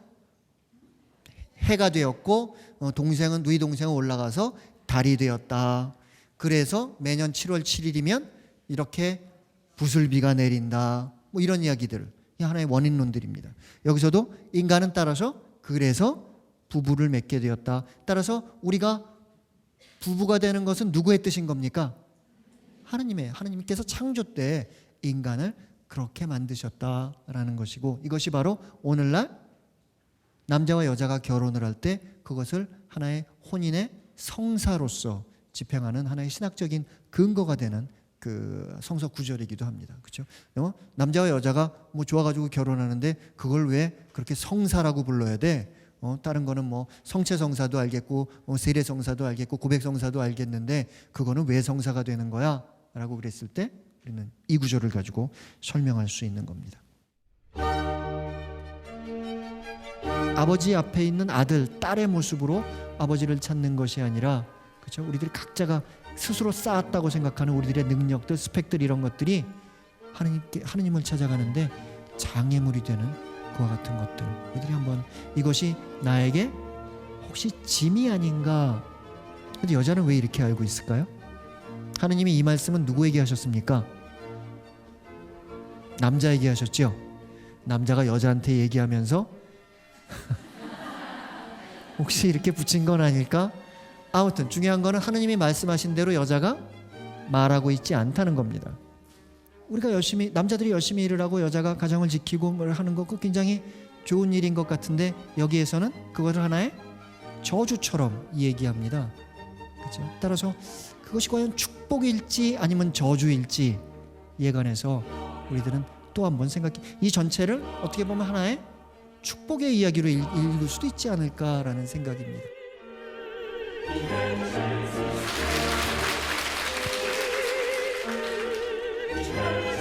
해가 되었고 누이 동생은 올라가서 달이 되었다. 그래서 매년 7월 7일이면 이렇게 부슬비가 내린다. 뭐 이런 이야기들. 이 하나의 원인론들입니다. 여기서도 인간은 따라서 그래서 부부를 맺게 되었다. 따라서 우리가 부부가 되는 것은 누구의 뜻인 겁니까? 하나님께서 창조 때 인간을 그렇게 만드셨다라는 것이고, 이것이 바로 오늘날 남자와 여자가 결혼을 할 때 그것을 하나의 혼인의 성사로서 집행하는 하나의 신학적인 근거가 되는 그 성서 구절이기도 합니다. 그렇죠? 남자와 여자가 뭐 좋아가지고 결혼하는데 그걸 왜 그렇게 성사라고 불러야 돼? 다른 거는 뭐 성체성사도 알겠고 세례성사도 알겠고 고백성사도 알겠는데 그거는 왜 성사가 되는 거야? 라고 그랬을 때 우리는 이 구절을 가지고 설명할 수 있는 겁니다. 아버지 앞에 있는 아들, 딸의 모습으로 아버지를 찾는 것이 아니라, 그렇죠? 우리들이 각자가 스스로 쌓았다고 생각하는 우리들의 능력들, 스펙들 이런 것들이 하느님을 찾아가는데 장애물이 되는 그와 같은 것들. 우리들이 한번 이것이 나에게 혹시 짐이 아닌가? 근데 여자는 왜 이렇게 알고 있을까요? 하느님이 이 말씀은 누구에게 하셨습니까? 남자에게 하셨죠? 남자가 여자한테 얘기하면서 혹시 이렇게 붙인 건 아닐까? 아무튼 중요한 거는 하느님이 말씀하신 대로 여자가 말하고 있지 않다는 겁니다. 우리가 남자들이 열심히 일을 하고 여자가 가정을 지키고 뭘 하는 거 굉장히 좋은 일인 것 같은데 여기에서는 그것을 하나의 저주처럼 얘기합니다. 그렇죠? 따라서 그것이 과연 축복일지 아니면 저주일지 예관해서 우리들은 또 한번 이 전체를 어떻게 보면 하나의 축복의 이야기로 읽을 수도 있지 않을까라는 생각입니다. Church.